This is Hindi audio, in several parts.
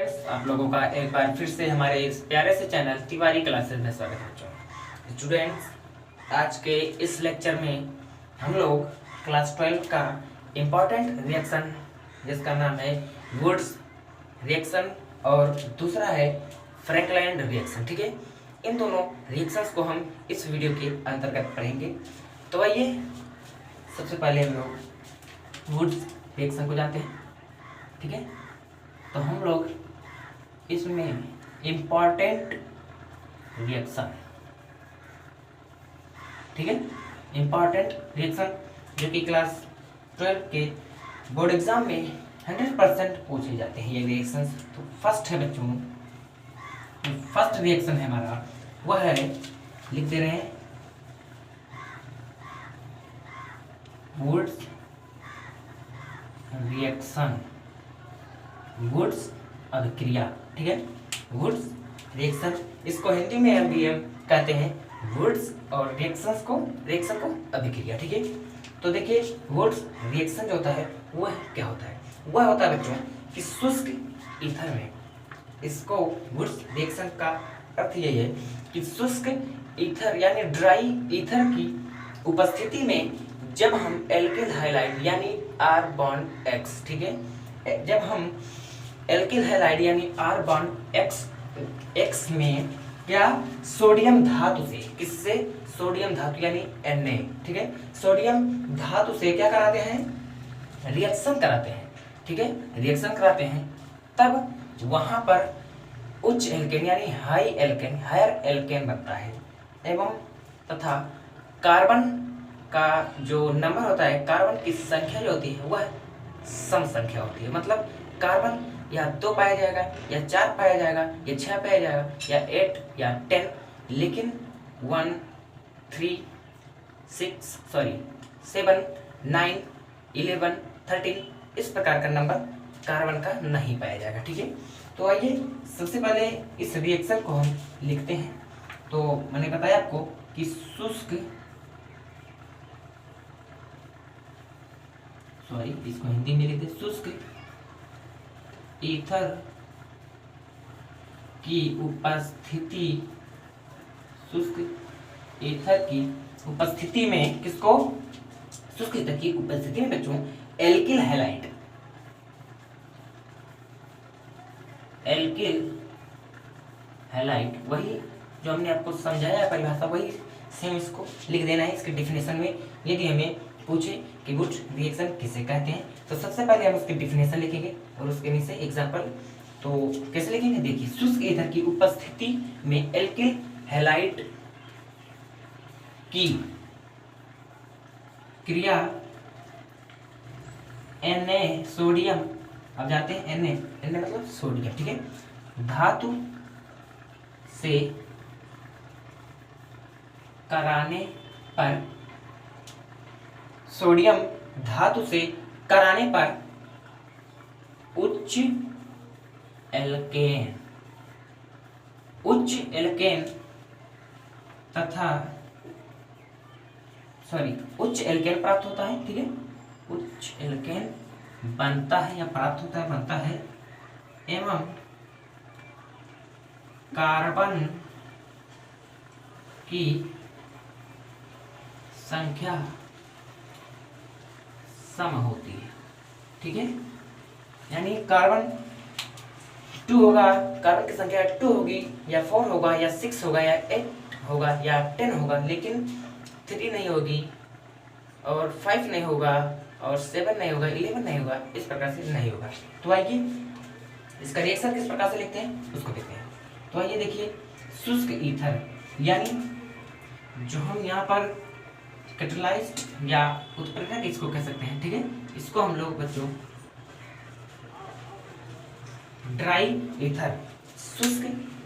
स्टूडेंट्स, आप लोगों का एक बार फिर से हमारे इस प्यारे से चैनल तिवारी क्लासेस में स्वागत है। स्टूडेंट्स, आज के इस लेक्चर में हम लोग क्लास 12 का इम्पॉर्टेंट रिएक्शन जिसका नाम है वुड्स रिएक्शन और दूसरा है फ्रैंकलाइन रिएक्शन, ठीक है। इन दोनों रिएक्शंस को हम इस वीडियो के अंतर्गत पढ़ेंगे। तो आइए सबसे पहले हम लोग वुड्स रिएक्शन को जानते हैं, ठीक है। तो हम लोग इसमें इम्पॉर्टेंट रिएक्शन, ठीक है, इम्पॉर्टेंट रिएक्शन जो कि क्लास 12 के बोर्ड एग्जाम में 100% पूछे जाते हैं ये रिएक्शंस। तो फर्स्ट है बच्चों, फर्स्ट रिएक्शन है हमारा, वह है, लिख दे रहे हैं, वुड्स रिएक्शन, वुड्स अभिक्रिया, ठीक है। वुड्स रिएक्शन, इसको हिंदी में एमबीएम कहते हैं वुड्स, और रिएक्शन को अभिक्रिया, ठीक है। तो देखिए वुड्स रिएक्शन जो होता है वह क्या होता है, वह होता है बच्चों कि शुष्क ईथर में, इसको वुड्स रिएक्शन का अर्थ यही है कि शुष्क ईथर यानी ड्राई ईथर की उपस्थिति में जब हम एल्किल हैलाइड यानी आर बॉन्ड एक्स, ठीक है, जब हम एल्किल हैलाइड यानी आर बॉन्ड एक्स में क्या सोडियम धातु से, किससे, सोडियम धातु यानी Na, ठीक है, सोडियम धातु से क्या कराते हैं, रिएक्शन कराते हैं, ठीक है, रिएक्शन कराते हैं, तब वहां पर उच्च एल्केन यानी हायर एल्केन बनता है, एवं तथा कार्बन का जो नंबर होता है, कार्बन की संख्या जो होती है वह सम संख्या होती है। मतलब कार्बन या 2 पाया जाएगा, या 4 पाया जाएगा, या 6 पाया जाएगा, या 8 या 10, लेकिन 1 3 6 7 9 11 13 इस प्रकार का नंबर कार्बन का नहीं पाया जाएगा, ठीक है। तो आइए सबसे पहले इस रिएक्शन को हम लिखते हैं। तो मैंने बताया आपको कि इसको हिंदी में लिखते, शुष्क ईथर की उपस्थिति, शुष्क ईथर की उपस्थिति में किसको, शुष्क ईथर की उपस्थिति में बच्चों एल्किल हैलाइड, वही जो हमने आपको समझाया है परिभाषा, वही सेम इसको लिख देना है इसके डिफिनेशन में। यदि हमें पूछे कि वुड्स रिएक्शन किसे कहते हैं, तो सबसे पहले हम उसकी डिफिनेशन लिखेंगे और उसके नीचे एग्जांपल। तो कैसे लिखेंगे, देखिए, शुष्क ईथर की उपस्थिति में एल्किल हैलाइड की क्रिया Na सोडियम, अब जाते हैं Na मतलब सोडियम, ठीक है, धातु से कराने पर, सोडियम धातु से कराने पर उच्च एल्केन प्राप्त होता है, ठीक है, उच्च एल्केन बनता है या प्राप्त होता है, बनता है, एवं कार्बन की संख्या सम होती है, ठीक है, यानी कार्बन 2 होगा, कार्बन की संख्या 2 होगी, या 4 होगा, या 6 होगा, या 8 होगा, या 10 होगा, लेकिन 3 नहीं होगी, और 5 नहीं होगा, और 7 नहीं होगा, 11 नहीं होगा, इस प्रकार से नहीं होगा। तो आइए इसका रिएक्शन किस प्रकार से लिखते हैं उसको देखते हैं। तो आइए देखिए, शुष्क ईथर यानी जो हम यहाँ पर कैटालाइज्ड या उत्प्रेरक इसको कह सकते हैं, ठीक है, इसको हम लोग बच्चों ड्राई ईथर, शुष्क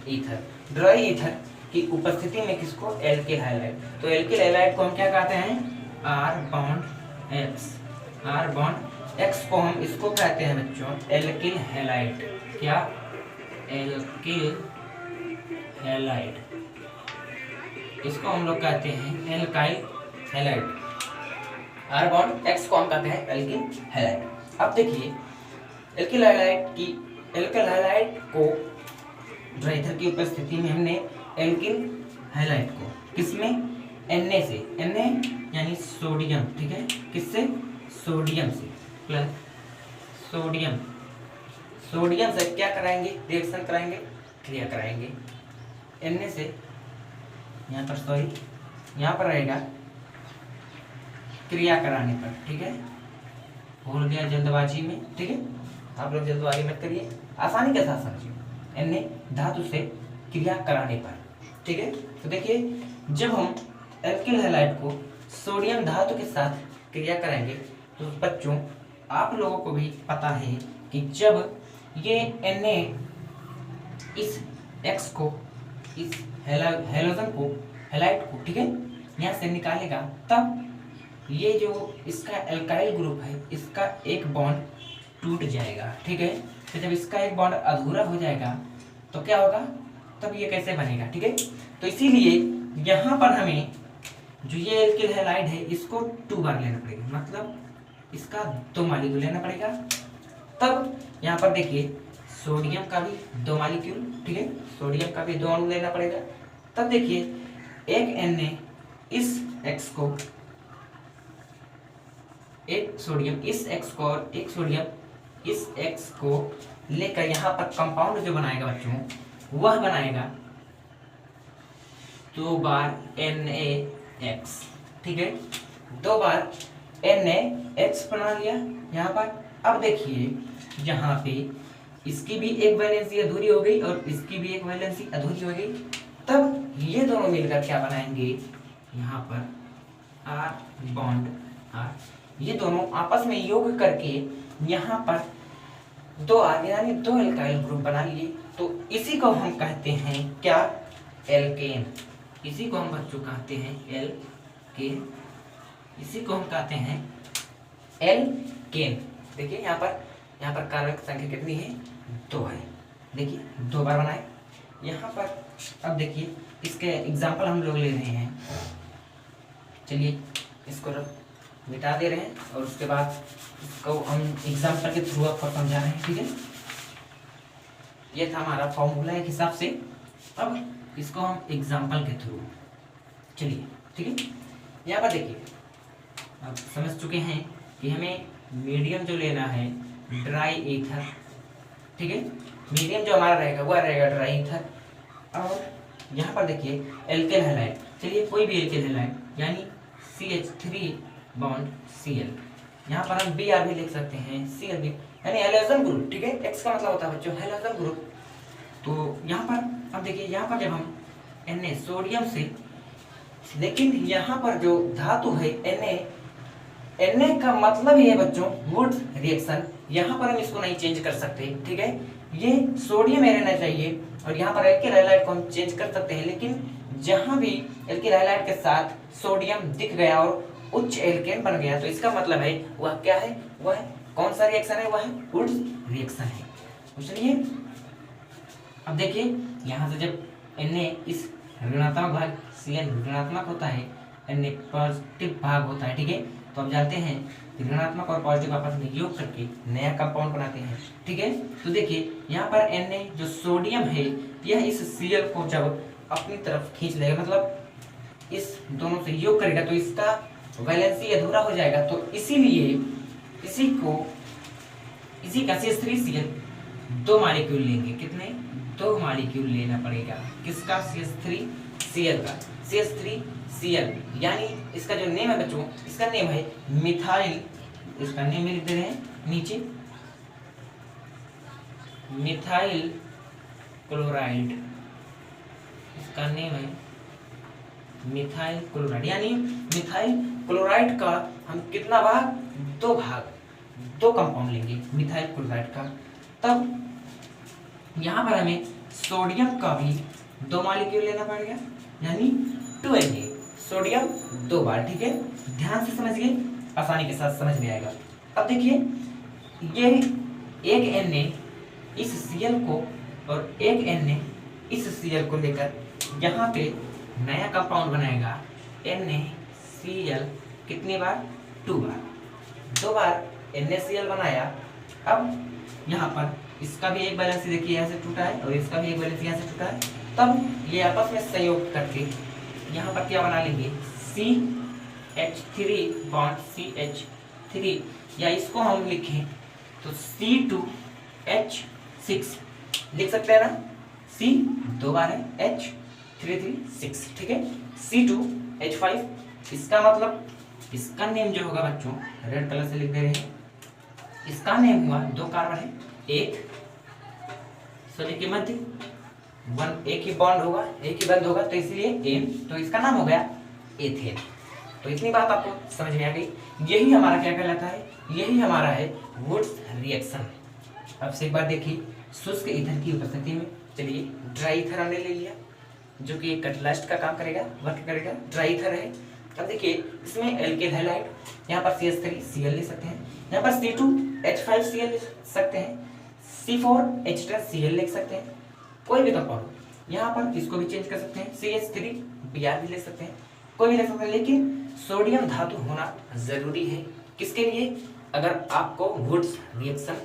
ईथर, ड्राई ईथर की उपस्थिति में किसको, एल्किल हैलाइड। तो एल्किल हैलाइड को हम क्या कहते हैं, आर बॉन्ड एक्स को हम इसको कहते हैं बच्चों एल्किल हैलाइड, क्या, एल्किल हैलाइड, इसको हम लोग कहते हैं alkyl halide, R bond X को हम कहते हैं एल्किल हैलाइड। अब देखिए एल्किल हैलाइड की एल्किल हैलाइड को जो ईथर की उपस्थिति में हमने एल्किल हैलाइड को किसमें Na से, Na यानी सोडियम, ठीक है, किससे, सोडियम से, प्लस सोडियम, सोडियम से क्या कराएंगे, रिएक्शन कराएंगे, क्रिया कराएंगे। Na से यहाँ पर सॉरी यहाँ पर रहेगा क्रिया कराने पर, ठीक है, भूल गया जल्दबाजी में, ठीक है, आप लोग जल्दबाजी मत करिए, आसानी के साथ समझिए। Na धातु से क्रिया कराने पर, ठीक है। तो देखिए जब हम एल्किल हैलाइड को सोडियम धातु के साथ क्रिया कराएंगे तो बच्चों आप लोगों को भी पता है कि जब ये Na इस X को, इस हैलोजन को, हैलाइड को, ठीक है, यहाँ से निकालेगा, तब ये जो इसका एल्काइल ग्रुप है इसका एक बॉन्ड टूट जाएगा, ठीक है। तो जब इसका एक बॉन्ड अधूरा हो जाएगा तो क्या होगा, तब ये कैसे बनेगा, ठीक है। तो इसीलिए यहाँ पर हमें जो ये एल्किल हैलाइड है इसको 2 बार लेना पड़ेगा, मतलब इसका 2 मॉलिक्यूल लेना पड़ेगा। तब यहाँ पर देखिए सोडियम का भी 2 मॉलिक्यूल, ठीक है, सोडियम का भी 2 अणु लेना पड़ेगा। तब देखिए एक Na इस X को, एक सोडियम इस X को और एक सोडियम इस X को लेकर यहाँ पर कंपाउंड जो बनाएगा बच्चों वह बनाएगा 2 बार NaX, ठीक है, 2 बार NaX बना लिया यहाँ पर। अब देखिए यहाँ पे इसकी भी एक वैलेंसी अधूरी हो गई और इसकी भी एक वैलेंसी अधूरी हो गई, तब ये दोनों मिलकर क्या बनाएंगे, यहाँ पर R बॉन्ड R, ये दोनों आपस में योग करके यहाँ पर 2R यानी 2 एल्काइल ग्रुप बना लिए। तो इसी को हम कहते हैं क्या, एल्केन। इसी को हम बच्चों कहते हैं एल्केन, इसी को हम कहते हैं एल्केन। देखिए यहाँ पर कार्बन की संख्या कितनी है, 2 है, देखिए 2 बार बनाए यहाँ पर। अब देखिए इसके एग्जाम्पल हम लोग ले रहे हैं, चलिए इसको मिटा दे रहे हैं और उसके बाद इसको हम एग्जाम्पल के थ्रू आपको समझा रहे हैं, ठीक है। ये था हमारा फॉर्मूला एक हिसाब से, अब इसको हम एग्जाम्पल के थ्रू, चलिए, ठीक है। यहाँ पर देखिए अब समझ चुके हैं कि हमें मीडियम जो लेना है ड्राई ईथर, ठीक है, मीडियम जो हमारा रहेगा वह रहेगा ड्राई ईथर। और यहाँ पर देखिए एल्किल हैलाइड, चलिए कोई भी एल्किल हैलाइड यानी CH3 बॉन्ड Cl, यहाँ पर हम Br भी लिख सकते हैं, Cl भी यानी हैलोजन ग्रुप, ठीक है, X का मतलब होता है बच्चों हैलोजन ग्रुप। तो यहाँ पर अब देखिए यहाँ पर जब हम Na सोडियम से, लेकिन यहाँ पर जो धातु है Na का मतलब ही है बच्चों वुड्स रिएक्शन, यहाँ पर हम इसको नहीं चेंज कर सकते, ठीक है, ये सोडियम में रहना चाहिए और यहाँ पर एल्किल हैलाइड को हम चेंज कर सकते हैं, लेकिन जहाँ भी एल्किल हैलाइड के साथ सोडियम दिख गया और उच्च एल्केन बन गया तो इसका मतलब है वह क्या है, वह कौन सा रिएक्शन है, वह है वुड्स रिएक्शन है। चलिए अब देखिए यहाँ से जब Na इस ऋणात्मक भाग Cl ऋणात्मक होता है, Na पॉजिटिव भाग होता है, ठीक है, तो अब जानते हैं ऋणात्मक और पॉजिटिव आपस में योग करके नया कंपाउंड बनाते हैं, ठीक है। तो देखिए यहाँ पर Na जो सोडियम है यह इस Cl को जब अपनी तरफ खींच लेगा, मतलब इस दोनों से योग करेगा तो इसका वैलेंसी अधूरा हो जाएगा। तो इसीलिए इसी का CH3Cl 2 मॉलिक्यूल लेंगे, कितने, 2 मॉलिक्यूल लेना पड़ेगा, किसका, CH3Cl का, CH3Cl यानी इसका जो नेम है बच्चों, इसका नेम है मिथाइल, इसका नेम लिख दे रहे हैं नीचे, मिथाइल क्लोराइड, इसका नेम है मिथाइल क्लोराइड, यानी मिथाइल क्लोराइड का हम कितना भाग, 2 भाग, 2 कंपाउंड लेंगे मिथाइल क्लोराइड का। तब यहाँ पर हमें सोडियम का भी 2 मॉलिक्यूल लेना पड़ेगा, यानी 2Na, सोडियम 2 बार, ठीक है, ध्यान से समझिए, आसानी के साथ समझ में आएगा। अब देखिए ये एक Na इस Cl को और एक Na इस Cl को लेकर यहाँ पे नया कंपाउंड बनाएगा NaCl, कितनी बार, 2 बार, 2 बार NaCl बनाया। अब यहाँ पर इसका भी एक बैलेंस देखिए यहाँ से टूटा है और इसका भी एक बैलेंस यहाँ से टूटा है, तब ये आपस में संयोग करके यहाँ पर क्या बना लेंगे, CH3 बॉन्ड CH3, या इसको हम लिखें तो C2H6 लिख सकते हैं ना, C 2 बार है, H 6, ठीक है, C2H5, इसका मतलब इसका नेम जो होगा बच्चों रेड कलर से लिख दे रहे हैं, इसका नेम हुआ 2 कार्बन है, एक सोने के मध्य एक ही बॉन्ड होगा, एक ही बंद होगा, तो इसलिए एन, तो इसका नाम हो गया एथेन। तो इतनी बात आपको समझ में आ गई। यही हमारा क्या कहलाता है, यही हमारा है वुड्स रिएक्शन। अब से एक बार देखिए, शुष्क ईंधन की उपस्थिति में, चलिए ड्राई ईथर हमने ले लिया जो कि कैटालिस्ट का काम करेगा, वर्क करेगा, ड्राई ईथर है। अब देखिए इसमें एल्केन हैलाइड, यहाँ पर CH3Cl ले सकते हैं, यहाँ पर C2H5Cl ले सकते हैं, C4H10Cl लिख सकते हैं, कोई भी कंपाउंड, यहाँ पर इसको भी चेंज कर सकते हैं, CH3Br भी ले सकते हैं, कोई भी ले सकते हैं, लेकिन सोडियम धातु होना जरूरी है। किसके लिए, अगर आपको वुड्स रिएक्शन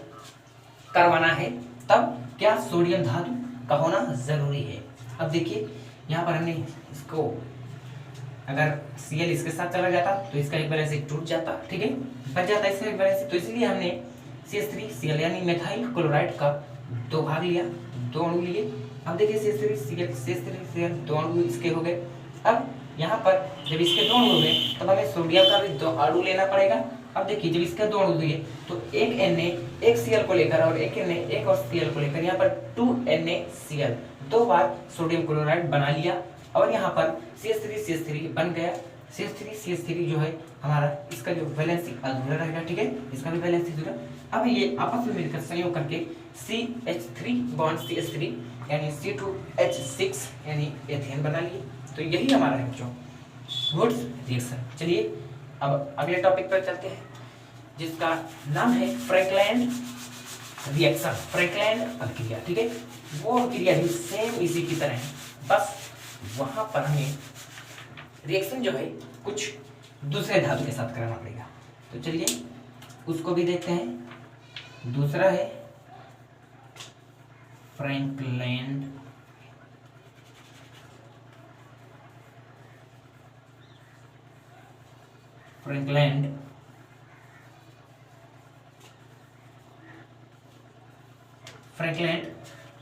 करवाना है तब क्या सोडियम धातु का होना जरूरी है। अब देखिए यहाँ पर हमने इसको, अगर Cl इसके साथ चला जाता तो इसका एक बैलेंस टूट जाता, ठीक है, बच जाता इसका एक बैलेंस, तो इसलिए हमने CH3Cl यानी मेथाइल क्लोराइड का 2 भाग लिया, 2 अणु लिए। अब देखिए CH3Cl 2 अणु इसके हो गए। अब यहाँ पर जब इसके 2 अणु हो गए तब हमें सोडियम का भी 2 अणु लेना पड़ेगा। अब देखिए जब इसके 2 अणु दिए तो एक Na एक Cl को लेकर और एक Na एक और Cl को लेकर, यहाँ पर 2NaCl 2 बार सोडियम क्लोराइड बना लिया, और यहाँ पर CH3 बन गया। CH3 जो है हमारा, इसका जो वैलेंसी अधूरा रहेगा, ठीक है, इसका भी वैलेंसी अधूरा। अब ये आपस में मिलकर संयोग करके CH3 बॉन्ड CH3 यानी C2H6 यानी एथेन बना लिए। तो यही हमारा है बच्चों वुड्स रिएक्शन। चलिए अब अगले टॉपिक पर चलते हैं जिसका नाम है फ्रैंकलैंड रिएक्शन, फ्रैंकलैंड अभिक्रिया, ठीक है। वो अभिक्रिया भी सेम इसी की तरह है, बस वहां पर हमें रिएक्शन जो है कुछ दूसरे धातु के साथ कराना पड़ेगा। तो चलिए उसको भी देखते हैं। दूसरा है फ्रैंकलैंड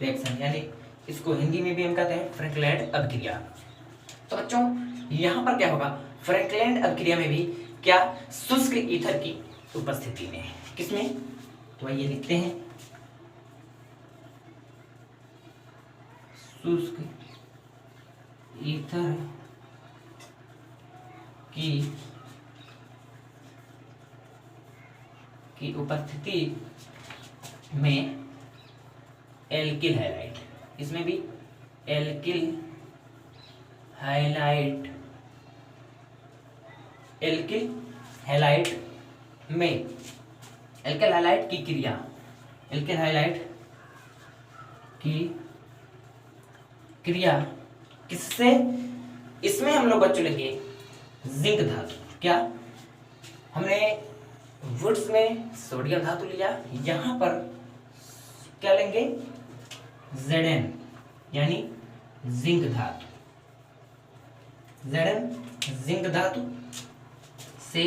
रिएक्शन, यानी इसको हिंदी में भी हम कहते हैं फ्रैंकलैंड अभिक्रिया। तो बच्चों यहां पर क्या होगा, फ्रैंकलैंड अभिक्रिया में भी क्या, शुष्क ईथर की उपस्थिति में, किसमें, तो आइए लिखते हैं, शुष्क ईथर की उपस्थिति में एल्किल हैलाइड, इसमें भी एल्किल हैलाइड में एल्किल हैलाइड की क्रिया, एल्किल हैलाइड की क्रिया किससे, इसमें हम लोग बच्चों लेंगे जिंक धातु। क्या हमने वुड्स में सोडियम धातु लिया, यहां पर क्या लेंगे, Zn यानी जिंक धातु, Zn जिंक धातु से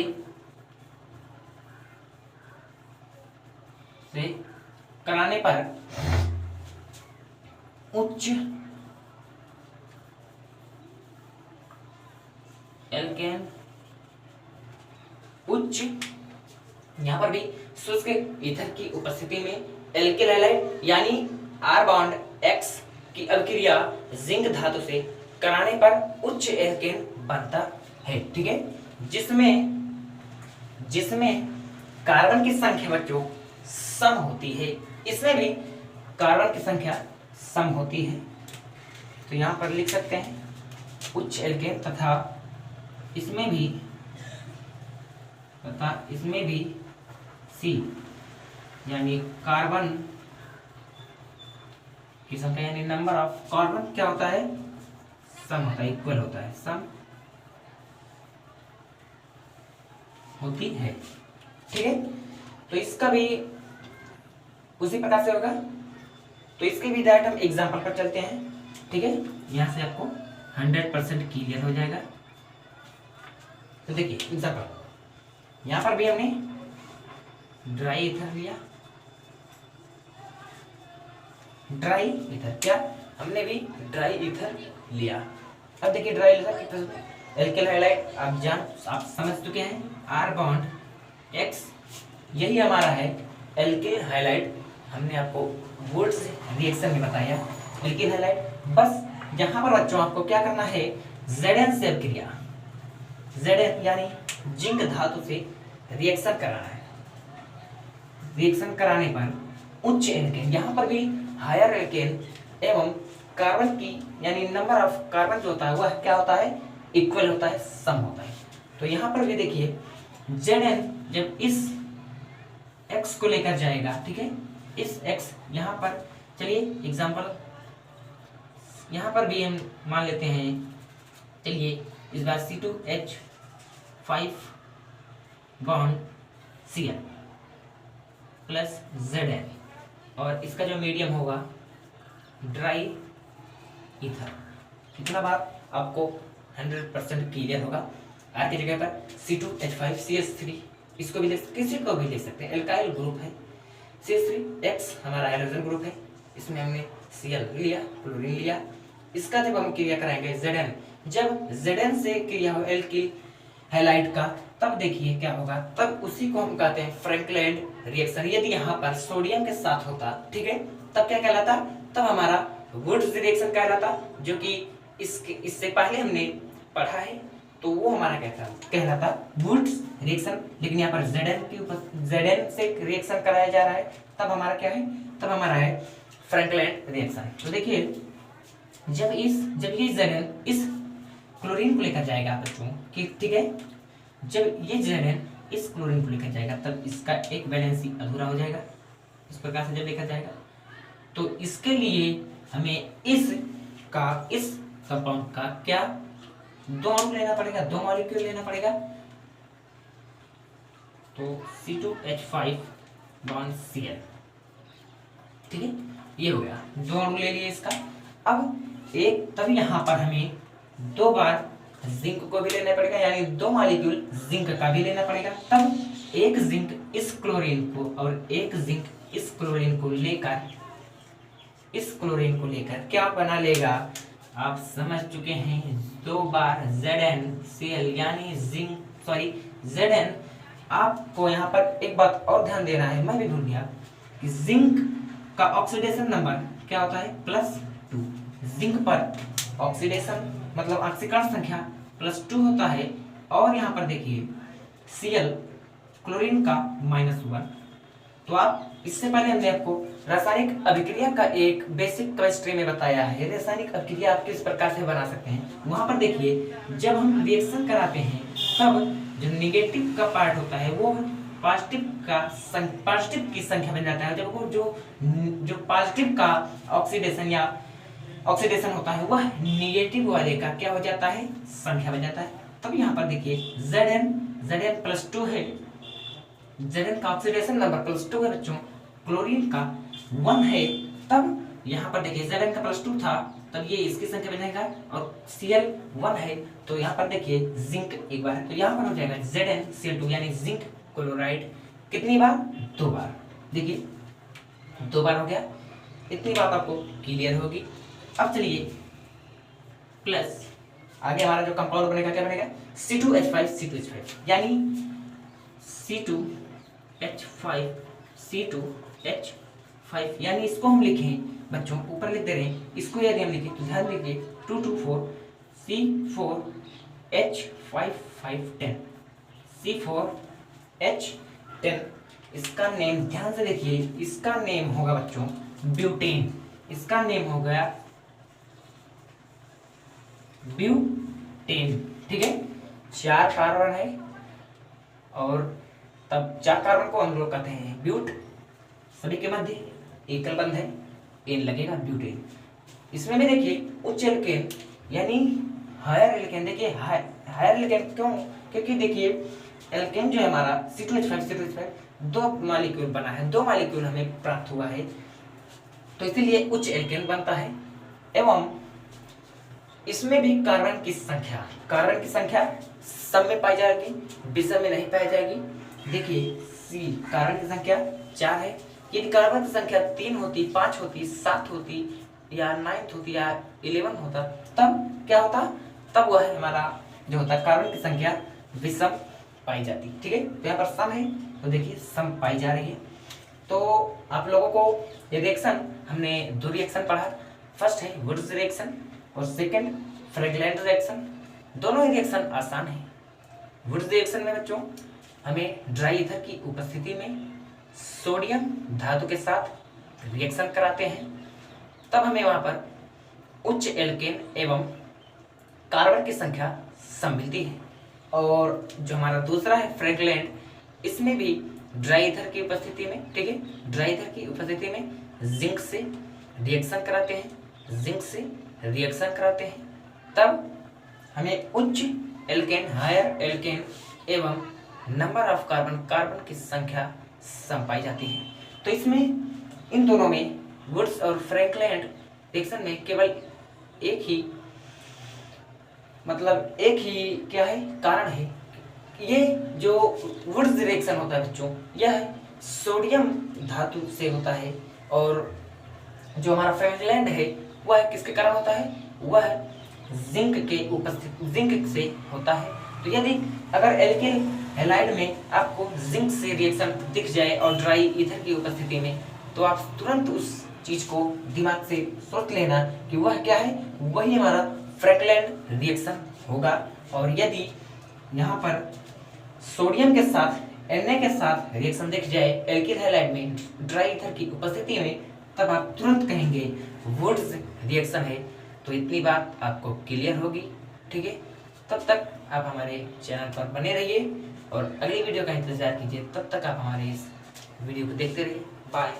कराने पर उच्च एल्केन, उच्च, यहां पर भी शुष्क ईथर की उपस्थिति में एल्किल हैलाइड यानी R बॉन्ड X की अभिक्रिया जिंक धातु से कराने पर उच्च एल्केन बनता है, ठीक है, जिसमें कार्बन की संख्या बच्चों सम होती है, इसमें भी कार्बन की संख्या सम होती है। तो यहां पर लिख सकते हैं उच्च एल्केन तथा इसमें भी C यानी कार्बन की संख्या यानी नंबर ऑफ कार्बन क्या होता है, सम होता है, इक्वल होता है, सम होती है, ठीक है। तो इसका भी उसी प्रकार से होगा तो इसके भी डायरेक्ट हम एग्जाम्पल पर चलते हैं, ठीक है। यहाँ से आपको 100% क्लियर हो जाएगा। तो देखिए एग्जाम्पल, यहाँ पर भी हमने ड्राई ईथर लिया, ड्राई ईथर, क्या हमने भी ड्राई ईथर लिया। अब देखिए ड्राई ईथर कितना, एल्केल हाइलाइट आप समझ चुके हैं, R बॉन्ड X, यही हमारा है एल्केल हाइलाइट। हमने आपको वुड्स रिएक्शन में बताया एल्केल हाइलाइट। बस यहाँ पर बच्चों आपको क्या करना है, Zn से अभिक्रिया, Zn यानी जिंक धातु से रिएक्शन कराना है। रिएक्शन कराने पर उच्च एल्केन, यहाँ पर भी हायर एल्केन एवं कार्बन की यानी नंबर ऑफ कार्बन जो होता है वह क्या होता है, इक्वल होता है, सम होता है। तो यहाँ पर भी देखिए Zn जब इस x को लेकर जाएगा, ठीक है, इस x यहाँ पर, चलिए एग्जांपल यहाँ पर भी हम मान लेते हैं, चलिए इस बार C2H5 bond Cl plus Zn और इसका जो मीडियम होगा ड्राई ईथर। कितना बार आपको 100% क्लियर होगा। आर की जगह पर C2H5CH3, इसको भी किसी को भी ले सकते हैं, एल्काइल ग्रुप है। CH3X हमारा हाइड्रोजन ग्रुप है, इसमें हमने Cl लिया, क्लोरीन लिया। इसका जब हम क्रिया कराएंगे Zn, जब Zn से क्रिया हो एल्किल हैलाइड का, तब देखिए क्या होगा, तब उसी को हम कहते हैं फ्रैंकलैंड रिएक्शन। यदि यहाँ पर सोडियम के साथ होता, ठीक है, तब क्या कहलाता, तब हमारा वुड्स रिएक्शन कहलाता, जो कि इससे पहले हमने पढ़ा है, तो वो हमारा कहलाता वुड्स रिएक्शन। लेकिन यहाँ पर Zn से रिएक्शन कराया जा रहा है, तब हमारा क्या है, तब हमारा है फ्रैंकलैंड रिएक्शन। तो देखिए जब ये Zn इस क्लोरीन को लेकर जाएगा बच्चों, ठीक है, जब ये Zn इस क्लोरीन को लेकर जाएगा तब इसका एक वैलेंसी अधूरा हो जाएगा। इस प्रकार से जब लेकर जाएगा तो इसके लिए हमें इस कंपाउंड का क्या, दो अणु लेना पड़ेगा, दो मॉलिक्यूल लेना पड़ेगा। तो C2H5 बॉन्ड Cl, ठीक है, ये हो गया, दो अणु ले लिए इसका। अब एक, तब यहाँ पर हमें दो बार जिंक को भी लेना पड़ेगा, यानी दो मॉलिक्यूल जिंक का भी लेना पड़ेगा। तब एक जिंक इस क्लोरीन को और एक जिंक इस क्लोरीन को लेकर क्या बना लेगा, आप समझ चुके हैं, दो बार ZnCl यानी Zn। आपको यहाँ पर एक बात और ध्यान देना है, मैं भी भूल गया कि जिंक का ऑक्सीडेशन नंबर क्या होता है, +2। जिंक पर ऑक्सीडेशन मतलब ऑक्सीकरण संख्या +2 होता है। और यहाँ पर देखिए Cl क्लोरीन का -1। तो आप, इससे पहले हमने आपको रासायनिक अभिक्रिया का एक बेसिक केमिस्ट्री में बताया है, रासायनिक अभिक्रिया आप किस प्रकार से बना सकते हैं। वहां पर देखिए जब हम रिएक्शन कराते हैं तब जो निगेटिव का पार्ट होता है वो पॉजिटिव की संख्या बन जाता है, जब वो जो पॉजिटिव का ऑक्सीडेशन होता है वह निगेटिव वाले का क्या हो जाता है, संख्या बन जाता है। तब यहाँ पर देखिए Zn +2 है, Zn का ऑक्सीडेशन नंबर +2 है बच्चों, क्लोरीन का 1 है। तब यहाँ पर देखिए Zn का +2 था, तब ये इसकी संख्या बनेगा, और Cl 1 है, तो यहाँ पर देखिए जिंक एक बार है, तो यहाँ पर हो जाएगा ZnCl2 यानी जिंक क्लोराइड। कितनी बार, 2 बार। देखिए 2 बार हो गया, इतनी बात आपको क्लियर होगी। अब चलिए प्लस आगे हमारा जो कंपाउंड बनेगा क्या बनेगा, C2H5 यानी C2H5 यानी इसको हम लिखें बच्चों, ऊपर लिख दे रहे हैं, इसको यदि हम लिखें तो ध्यान दीजिए 224 C4H5 C4H10। इसका नेम ध्यान से देखिए, इसका नेम होगा बच्चों ब्यूटेन। इसका नेम हो गया ब्यूटेन, ठीक है। 4 कार्बन है और तब 4 कार्बन को हम लोग कहते हैं ब्यूट, सभी के मध्य एकल बंध है, एन लगेगा, ब्यूटेन। इसमें भी देखिए उच्च एल्केन यानी हायर एल्केन। देखिए हायर एल्केन क्यों, क्योंकि देखिए एल्केन जो है हमारा C2H5 2 मॉलिक्यूल बना है, 2 मॉलिक्यूल हमें प्राप्त हुआ है। तो इसीलिए उच्च एल्केन बनता है। एवं इसमें भी कार्बन की संख्या सब में पाई जाएगी, विषम में नहीं पाई जाएगी। देखिए सी कार्बन की संख्या 4 है। यदि कार्बन की संख्या 3 होती, 5 होती, 7 होती या 9 होती या 11 होता, तब क्या होता, तब वह हमारा जो होता कार्बन की संख्या विषम पाई जाती। ठीक है, तो यहाँ पर सम है तो देखिए सम पाई जा रही है। तो आप लोगों को ये रिएक्शन हमने 2 रिएक्शन पढ़ा, फर्स्ट है वुड्स रिएक्शन और सेकंड फ्रैगलैंड रिएक्शन। दोनों ही रिएक्शन आसान है। वुड्स रिएक्शन में बच्चों हमें ड्राई ईथर की उपस्थिति में सोडियम धातु के साथ रिएक्शन कराते हैं, तब हमें वहां पर उच्च एल्केन एवं कार्बन की संख्या सम मिलती है। और जो हमारा दूसरा है फ्रैगलैंड, इसमें भी ड्राई ईथर की उपस्थिति में, ठीक है, ड्राई ईथर की उपस्थिति में जिंक से रिएक्शन कराते हैं, तब हमें उच्च एल्केन, हायर एल्केन एवं नंबर ऑफ कार्बन की संख्या सम पाई जाती है। तो इसमें इन दोनों में वुड्स और फ्रैगलैंड रिएक्शन में केवल एक ही क्या है, कारण है। ये जो वुड्स रिएक्शन होता है बच्चों, यह सोडियम धातु से होता है, और जो हमारा फ्रैगलैंड है वह किसके कारण होता है, वह जिंक से होता है। तो यदि अगर एल्किल हैलाइड में आपको जिंक से रिएक्शन दिख जाए और ड्राई ईथर की उपस्थिति में, तो आप तुरंत उस चीज को दिमाग से सोच लेना कि वह क्या है, वही हमारा फ्रैगलैंड रिएक्शन होगा। और यदि यहाँ पर सोडियम के साथ Na के साथ रिएक्शन दिख जाए एल्किल हैलाइड में ड्राई ईथर की उपस्थिति में, तब आप तुरंत कहेंगे वुड्स रिएक्शन है। तो इतनी बात आपको क्लियर होगी। ठीक है, तब तक आप हमारे चैनल पर बने रहिए और अगली वीडियो का इंतजार कीजिए। तब तक आप हमारे इस वीडियो को देखते रहिए। बाय।